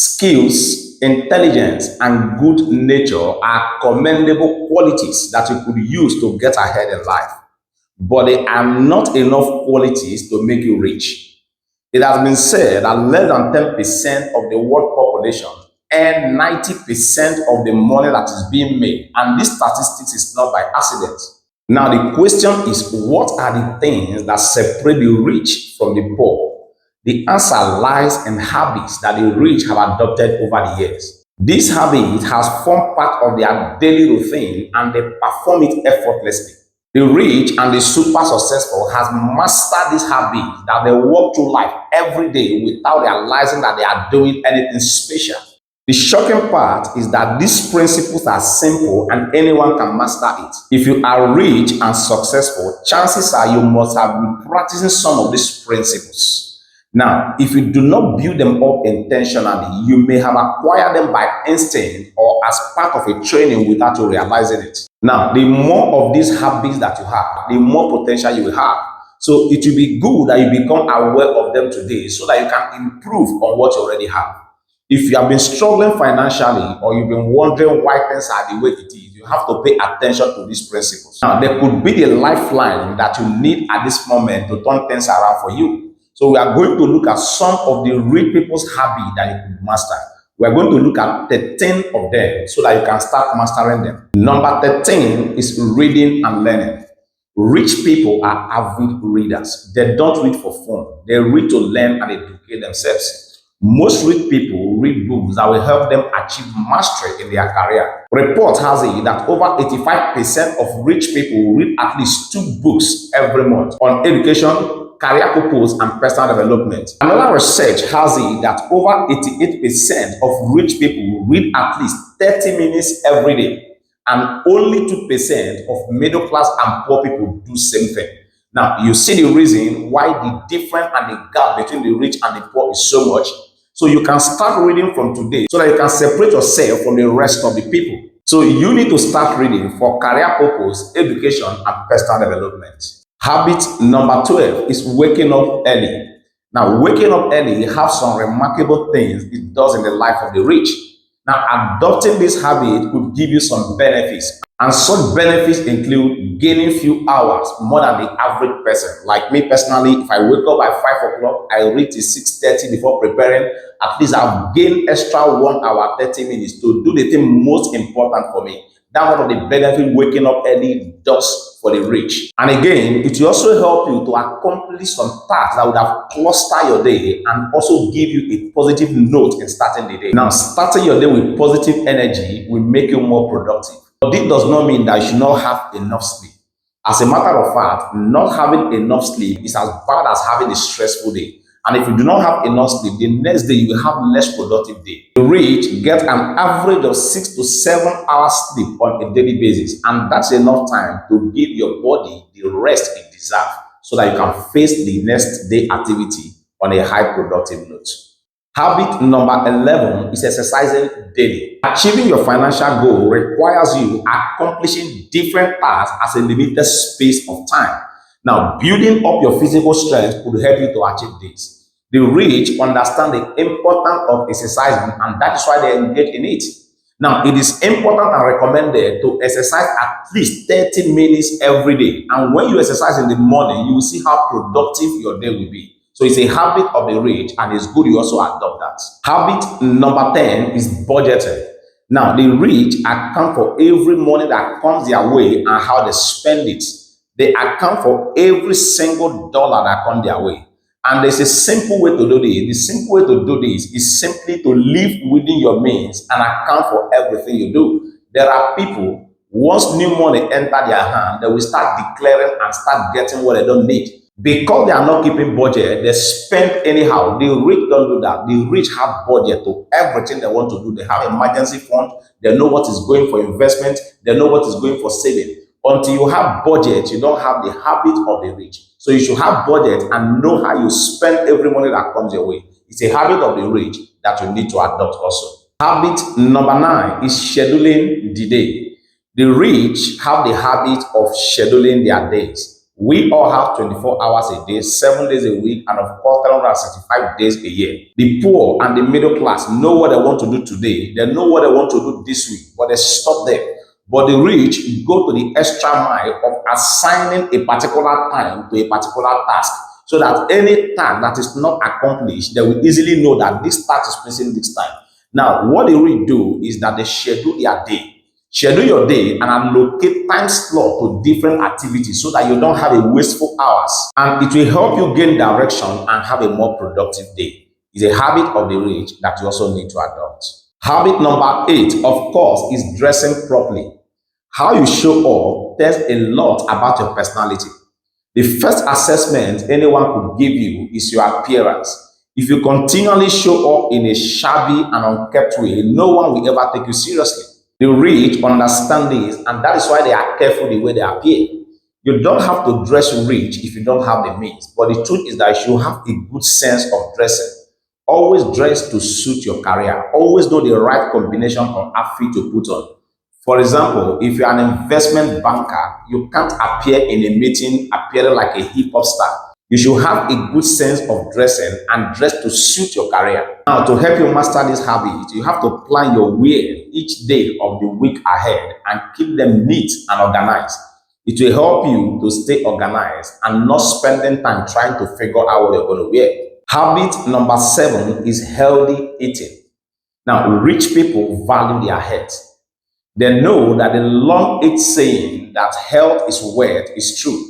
Skills, intelligence, and good nature are commendable qualities that you could use to get ahead in life, but they are not enough qualities to make you rich. It has been said that less than 10% of the world population earn 90% of the money that is being made, and this statistics is not by accident. Now, the question is, what are the things that separate the rich from the poor? The answer lies in habits that the rich have adopted over the years. This habit has formed part of their daily routine and they perform it effortlessly. The rich and the super successful has mastered this habit that they walk through life every day without realizing that they are doing anything special. The shocking part is that these principles are simple and anyone can master it. If you are rich and successful, chances are you must have been practicing some of these principles. Now, if you do not build them up intentionally, you may have acquired them by instinct or as part of a training without you realizing it. Now, the more of these habits that you have, the more potential you will have. So it will be good that you become aware of them today so that you can improve on what you already have. If you have been struggling financially or you've been wondering why things are the way it is, you have to pay attention to these principles. Now, there could be the lifeline that you need at this moment to turn things around for you. So we are going to look at some of the rich people's habits that you could master. We are going to look at 13 of them so that you can start mastering them. Number 13 is reading and learning. Rich people are avid readers. They don't read for fun. They read to learn and educate themselves. Most rich people read books that will help them achieve mastery in their career. Report has it that over 85% of rich people read at least 2 books every month on education, career purpose, and personal development. Another research has it that over 88% of rich people read at least 30 minutes every day, and only 2% of middle class and poor people do same thing. Now, you see the reason why the difference and the gap between the rich and the poor is so much. So you can start reading from today so that you can separate yourself from the rest of the people. So you need to start reading for career purpose, education, and personal development. Habit number 12 is waking up early. Now, waking up early has some remarkable things it does in the life of the rich. Now, adopting this habit could give you some benefits, and such benefits include gaining few hours more than the average person. Like me personally, if I wake up by 5 o'clock, I read till 6:30 before preparing. At least I've gained extra 1 hour 30 minutes to do the thing most important for me. That's one of the benefits waking up early does for the rich. And again, it will also help you to accomplish some tasks that would have clustered your day and also give you a positive note in starting the day. Now, starting your day with positive energy will make you more productive. But this does not mean that you should not have enough sleep. As a matter of fact, not having enough sleep is as bad as having a stressful day. And if you do not have enough sleep, the next day you will have less productive day. The rich get an average of 6 to 7 hours sleep on a daily basis, and that's enough time to give your body the rest it deserves so that you can face the next day activity on a high productive note. Habit number 11 is exercising daily. Achieving your financial goal requires you accomplishing different tasks as a limited space of time. Now, building up your physical strength could help you to achieve this. The rich understand the importance of exercising, and that is why they engage in it. Now, it is important and recommended to exercise at least 30 minutes every day. And when you exercise in the morning, you will see how productive your day will be. So it's a habit of the rich, and it's good you also adopt that. Habit number 10 is budgeting. Now, the rich account for every money that comes their way and how they spend it. They account for every single dollar that comes their way. And there's a simple way to do this. The simple way to do this is simply to live within your means and account for everything you do. There are people, once new money enter their hand, they will start declaring and start getting what they don't need. Because they are not keeping budget, they spend anyhow. The rich don't do that. The rich have budget to everything they want to do. They have emergency fund. They know what is going for investment. They know what is going for saving. Until you have budget, you don't have the habit of the rich. So you should have budget and know how you spend every money that comes your way. It's a habit of the rich that you need to adopt also. Habit number 9 is scheduling the day. The rich have the habit of scheduling their days. We all have 24 hours a day, 7 days a week, and of course, 365 days a year. The poor and the middle class know what they want to do today. They know what they want to do this week, but they stop there. But the rich go to the extra mile of assigning a particular time to a particular task, so that any task that is not accomplished, they will easily know that this task is missing this time. Now, what the rich do is that they schedule their day. Schedule your day and allocate time slot to different activities so that you don't have a wasteful hours. And it will help you gain direction and have a more productive day. It's a habit of the rich that you also need to adopt. Habit number 8, of course, is dressing properly. How you show up tells a lot about your personality. The first assessment anyone could give you is your appearance. If you continually show up in a shabby and unkempt way, no one will ever take you seriously. The rich understand this, and that is why they are careful the way they appear. You don't have to dress rich if you don't have the means, but the truth is that you have a good sense of dressing. Always dress to suit your career. Always know the right combination of outfit to put on. For example, if you're an investment banker, you can't appear in a meeting appearing like a hip hop star. You should have a good sense of dressing and dress to suit your career. Now, to help you master this habit, you have to plan your wear each day of the week ahead and keep them neat and organized. It will help you to stay organized and not spending time trying to figure out what you're going to wear. Habit number 7 is healthy eating. Now, rich people value their health. They know that the long age saying that health is wealth is true.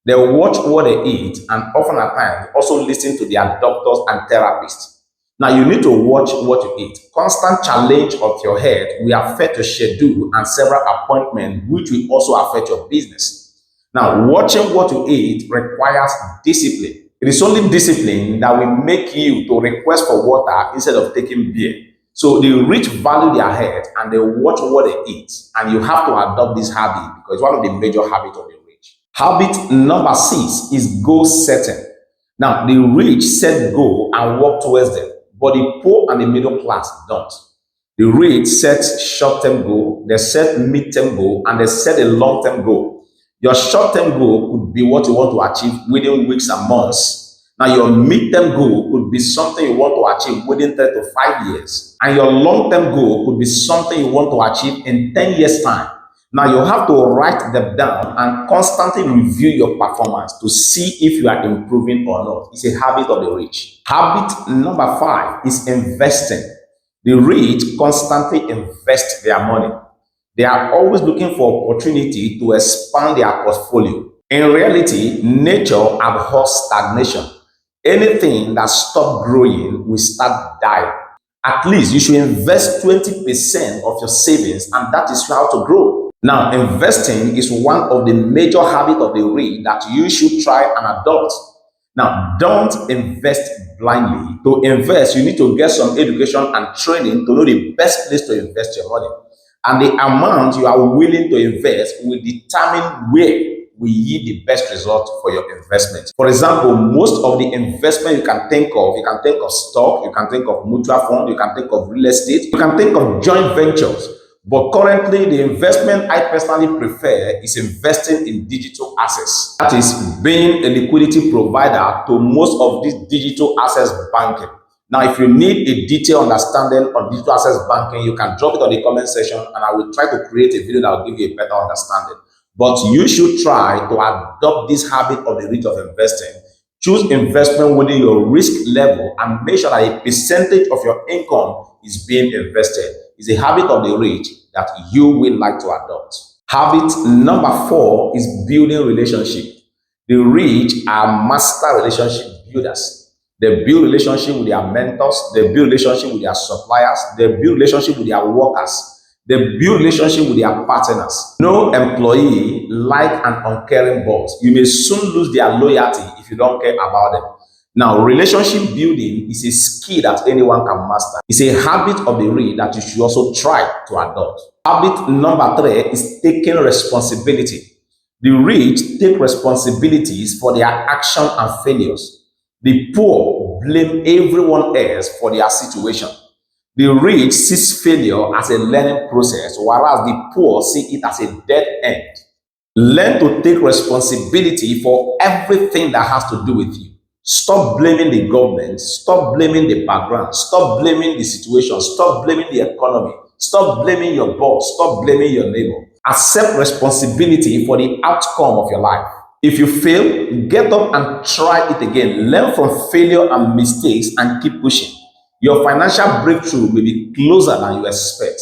They watch what they eat and often at times also listen to their doctors and therapists. Now you need to watch what you eat. Constant challenge of your health will affect your schedule and several appointments, which will also affect your business. Now, watching what you eat requires discipline. It is only discipline that will make you to request for water instead of taking beer. So the rich value their health and they watch what they eat, and you have to adopt this habit because it's one of the major habits of the rich. Habit number 6 is goal setting. Now, the rich set goal and work towards them, but the poor and the middle class don't. The rich set short-term goal, they set mid-term goal, and they set a long-term goal. Your short-term goal could be what you want to achieve within weeks and months. Now, your mid-term goal could be something you want to achieve within 3 to 5 years. And your long-term goal could be something you want to achieve in 10 years' time. Now, you have to write them down and constantly review your performance to see if you are improving or not. It's a habit of the rich. Habit number 5 is investing. The rich constantly invest their money. They are always looking for opportunity to expand their portfolio. In reality, nature abhors stagnation. Anything that stops growing will start dying. At least you should invest 20% of your savings, and that is how to grow. Now, investing is one of the major habits of the rich that you should try and adopt. Now, don't invest blindly. To invest, you need to get some education and training to know the best place to invest your money. And the amount you are willing to invest will determine where will yield the best result for your investment. For example, most of the investment you can think of stock, you can think of mutual fund, you can think of real estate, you can think of joint ventures. But currently, the investment I personally prefer is investing in digital assets. That is being a liquidity provider to most of these digital assets banking. Now, if you need a detailed understanding on digital assets banking, you can drop it on the comment section and I will try to create a video that will give you a better understanding. But you should try to adopt this habit of the rich of investing. Choose investment within your risk level and make sure that a percentage of your income is being invested. It's a habit of the rich that you will like to adopt. Habit number 4 is building relationship. The rich are master relationship builders. They build relationship with their mentors. They build relationship with their suppliers. They build relationship with their workers. They build relationship with their partners. No employee like an uncaring boss. You may soon lose their loyalty if you don't care about them. Now, relationship building is a skill that anyone can master. It's a habit of the rich that you should also try to adopt. Habit number 3 is taking responsibility. The rich take responsibilities for their action and failures. The poor blame everyone else for their situation. The rich sees failure as a learning process, whereas the poor see it as a dead end. Learn to take responsibility for everything that has to do with you. Stop blaming the government. Stop blaming the background. Stop blaming the situation. Stop blaming the economy. Stop blaming your boss. Stop blaming your neighbor. Accept responsibility for the outcome of your life. If you fail, get up and try it again. Learn from failure and mistakes and keep pushing. Your financial breakthrough may be closer than you expect.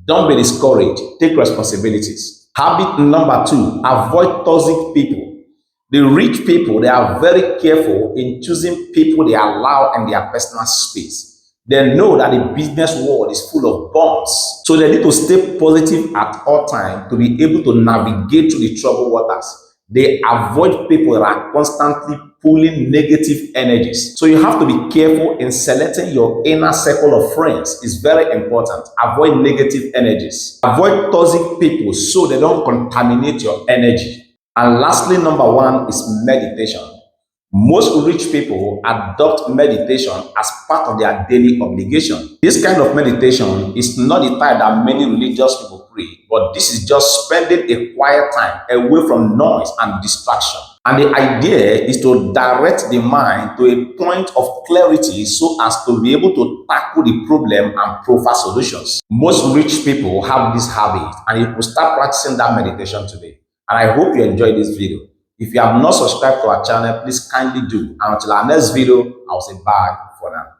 Don't be discouraged. Take responsibilities. Habit number 2, avoid toxic people. The rich people, they are very careful in choosing people they allow in their personal space. They know that the business world is full of bombs. So they need to stay positive at all times to be able to navigate through the troubled waters. They avoid people that are constantly pulling negative energies. So you have to be careful in selecting your inner circle of friends. It's very important. Avoid negative energies. Avoid toxic people so they don't contaminate your energy. And lastly, number 1 is meditation. Most rich people adopt meditation as part of their daily obligation. This kind of meditation is not the type that many religious people pray, but this is just spending a quiet time away from noise and distraction. And the idea is to direct the mind to a point of clarity so as to be able to tackle the problem and provide solutions. Most rich people have this habit, and you could start practicing that meditation today. And I hope you enjoyed this video. If you have not subscribed to our channel, please kindly do. And until our next video, I'll say bye for now.